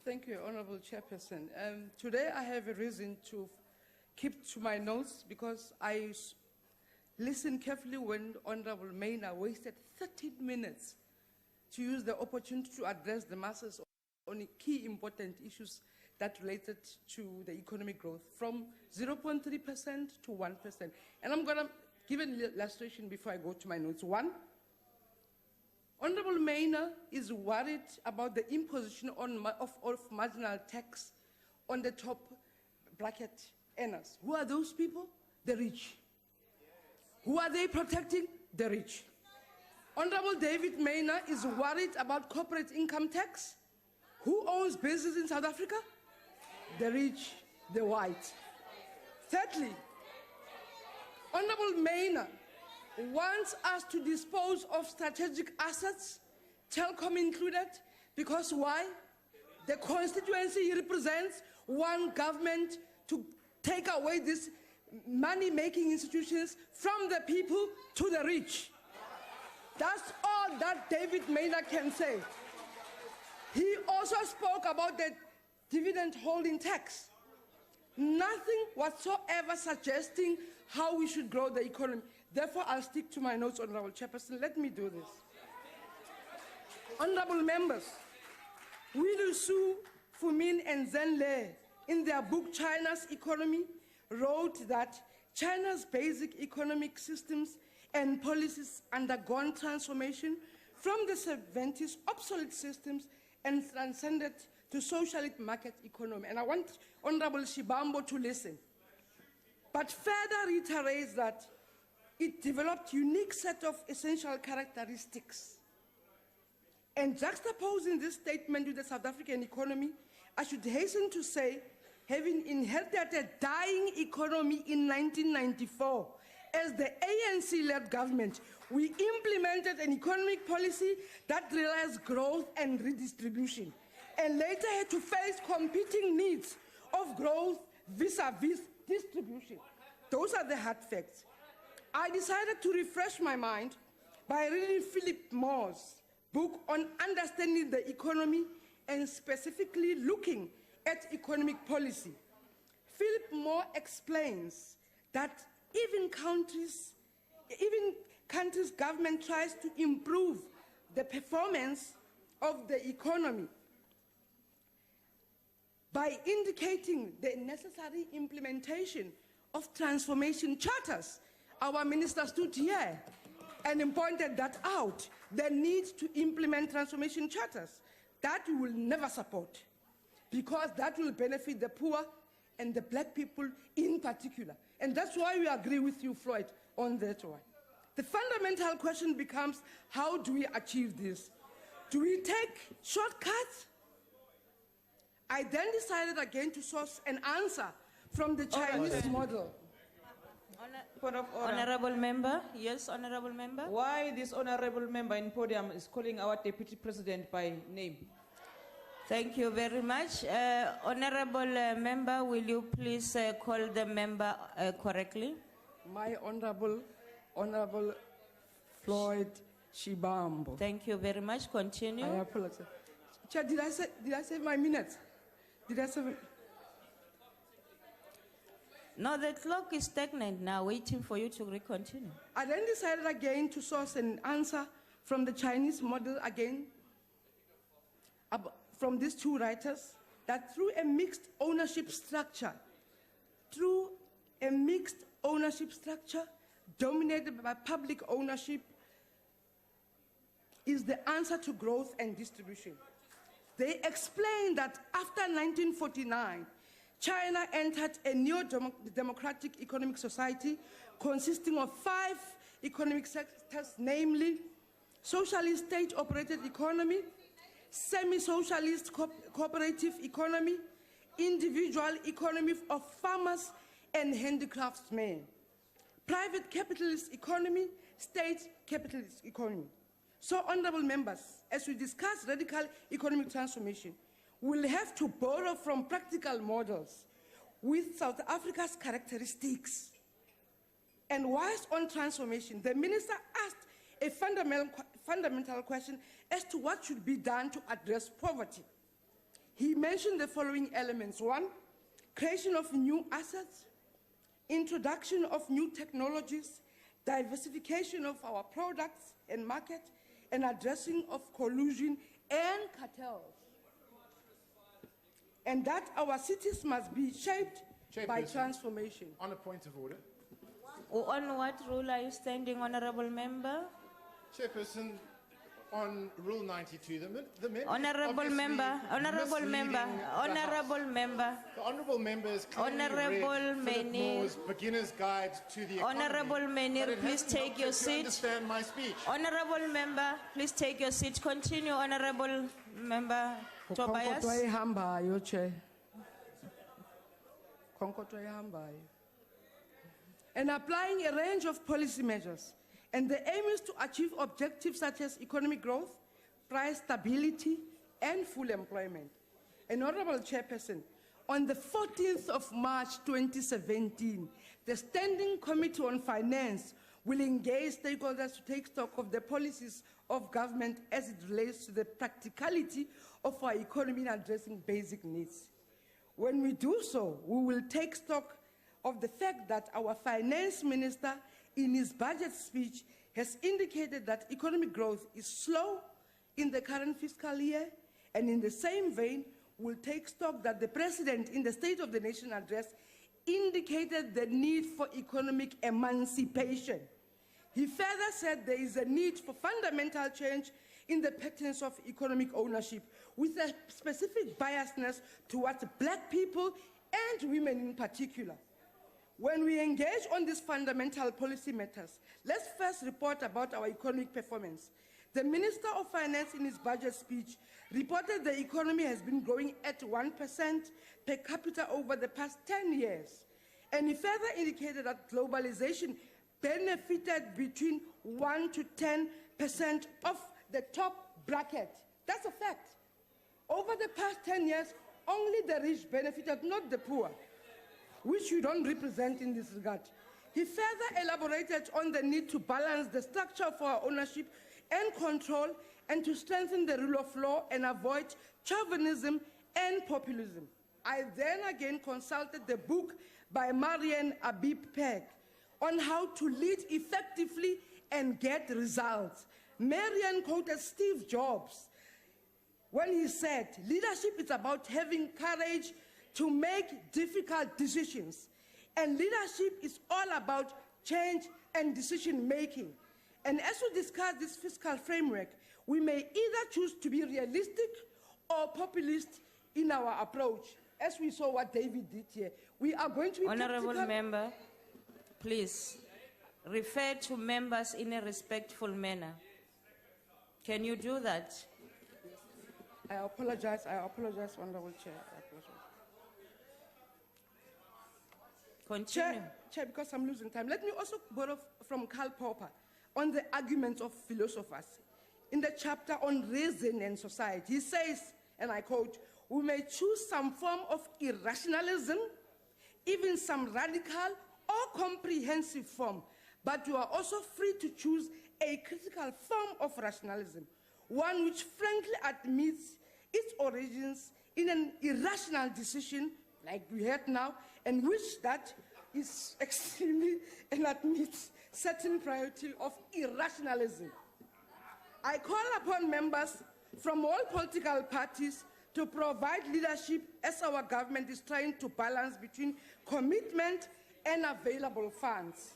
Thank you, Honorable Chairperson. Today I have a reason to keep to my notes because I listened carefully when Honorable Maina wasted 13 minutes to use the opportunity to address the masses on key important issues that related to the economic growth from 0.3% to 1%. And I'm going to give an illustration before I go to my notes. One, Honorable Maina is worried about the imposition of marginal tax on the top bracket earners. Who are those people? The rich. Who are they protecting? The rich. Honorable David Maina is worried about corporate income tax. Who owns business in South Africa? The rich, the white. Thirdly, Honorable Maina wants us to dispose of strategic assets, Telkom included, because why? The constituency he represents wants government to take away these money-making institutions from the people to the rich. That's all that David Maina can say. He also spoke about the dividend holding tax. Nothing whatsoever suggesting how we should grow the economy. Therefore, I'll stick to my notes, Honorable Chairperson. Let me do this. Honorable members, Willy Su, Fumin, and Zhen Le, in their book China's Economy, wrote that China's basic economic systems and policies undergone transformation from the 70s obsolete systems and transcended to socialist market economy. And I want Honorable Shibambo to listen. But further reiterates that it developed unique set of essential characteristics. And juxtaposing this statement with the South African economy, I should hasten to say, having inherited a dying economy in 1994, as the ANC-led government, we implemented an economic policy that realized growth and redistribution, and later had to face competing needs of growth vis-à-vis distribution. Those are the hard facts. I decided to refresh my mind by reading Philip Moore's book on understanding the economy and specifically looking at economic policy. Philip Moore explains that even countries' government tries to improve the performance of the economy by indicating the necessary implementation of transformation charters. Our minister stood here and pointed that out, the need to implement transformation charters. That we will never support, because that will benefit the poor and the black people in particular. And that's why we agree with you, Floyd, on that one. The fundamental question becomes, how do we achieve this? Do we take shortcuts? I then decided again to source an answer from the Chinese model. Honorable member, yes, honorable member. Why this honorable member in podium is calling our deputy president by name? Thank you very much. Honorable member, will you please call the member correctly? My honorable Floyd Shibambo. Thank you very much. Continue. I apologize. Chair, did I save my minutes? Did I save? No, the clock is stagnant now, waiting for you to continue. I then decided again to source an answer from the Chinese model again, from these two writers, that through a mixed ownership structure dominated by public ownership is the answer to growth and distribution. They explain that after 1949, China entered a neo-democratic economic society consisting of 5 economic sectors, namely socialist state-operated economy, semi-socialist cooperative economy, individual economy of farmers and handicraftsmen, private capitalist economy, state capitalist economy. So, honorable members, as we discuss radical economic transformation, we'll have to borrow from practical models with South Africa's characteristics. And whilst on transformation, the minister asked a fundamental question as to what should be done to address poverty. He mentioned the following elements. 1, creation of new assets, introduction of new technologies, diversification of our products and market, and addressing of collusion and cartels. And that our cities must be shaped by Chairperson. transformation. On a point of order. On what rule are you standing, honorable member? Chairperson, on Rule 92, the member. Honorable member, honorable member, honorable member, The honourable member has clearly Honourable read Philip Many. Moore's Beginner's Guide to the Economy. Honourable Many, but it please hasn't take helped your her to seat. understand my speech. Honorable member, please take your seat. Continue, honorable member Tobias. Khonkotho ehambayo, Chair. Khonkotho ehambayo. And applying a range of policy measures. And the aim is to achieve objectives such as economic growth, price stability, and full employment. And Honorable Chairperson, on the 14th of March 2017, the Standing Committee on Finance will engage stakeholders to take stock of the policies of government as it relates to the practicality of our economy in addressing basic needs. When we do so, we will take stock of the fact that our finance minister, in his budget speech, has indicated that economic growth is slow in the current fiscal year, and in the same vein, will take stock that the president, in the State of the Nation address, indicated the need for economic emancipation. He further said there is a need for fundamental change in the patterns of economic ownership, with a specific biasness towards black people and women in particular. When we engage on these fundamental policy matters, let's first report about our economic performance. The Minister of Finance, in his budget speech, reported the economy has been growing at 1% per capita over the past 10 years. And he further indicated that globalization benefited between 1 to 10% of the top bracket. That's a fact. Over the past 10 years, only the rich benefited, not the poor, which you don't represent in this regard. He further elaborated on the need to balance the structure of our ownership and control, and to strengthen the rule of law and avoid chauvinism and populism. I then again consulted the book by Marian Abib Peg on how to lead effectively and get results. Marian quoted Steve Jobs when he said, leadership is about having courage to make difficult decisions. And leadership is all about change and decision making. And as we discuss this fiscal framework, we may either choose to be realistic or populist in our approach, as we saw what David did here. We are going to be Honorable practical. member, please refer to members in a respectful manner. Can you do that? I apologize, Honorable Chair. I apologize. Continue. Chair, because I'm losing time, let me also borrow from Karl Popper on the arguments of philosophers. In the chapter on reason and society, he says, and I quote, we may choose some form of irrationalism, even some radical or comprehensive form, but you are also free to choose a critical form of rationalism, one which frankly admits its origins in an irrational decision, like we had now, and which that is extremely and admits certain priority of irrationalism. I call upon members from all political parties to provide leadership as our government is trying to balance between commitment and available funds.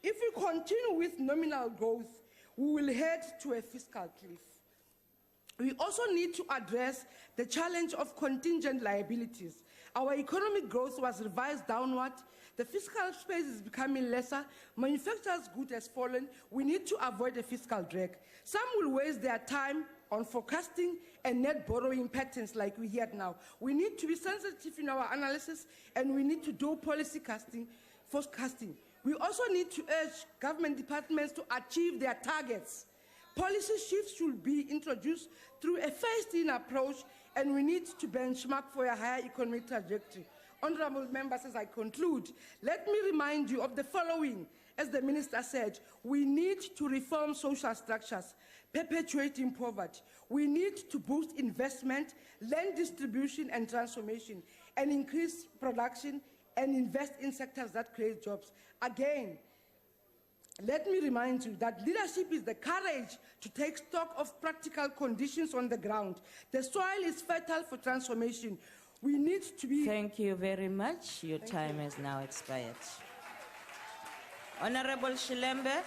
If we continue with nominal growth, we will head to a fiscal cliff. We also need to address the challenge of contingent liabilities. Our economic growth was revised downward. The fiscal space is becoming lesser. Manufacturers' goods has fallen. We need to avoid a fiscal drag. Some will waste their time on forecasting and net borrowing patterns like we hear now. We need to be sensitive in our analysis, and we need to do policy forecasting. We also need to urge government departments to achieve their targets. Policy shifts should be introduced through a phased-in approach, and we need to benchmark for a higher economic trajectory. Honourable members, as I conclude, let me remind you of the following. As the Minister said, we need to reform social structures. perpetuating poverty. We need to boost investment, land distribution and transformation, and increase production and invest in sectors that create jobs. Again, let me remind you that leadership is the courage to take stock of practical conditions on the ground. The soil is fertile for transformation. We need to be... Thank you very much. Your time has now expired. Honorable Shilembe.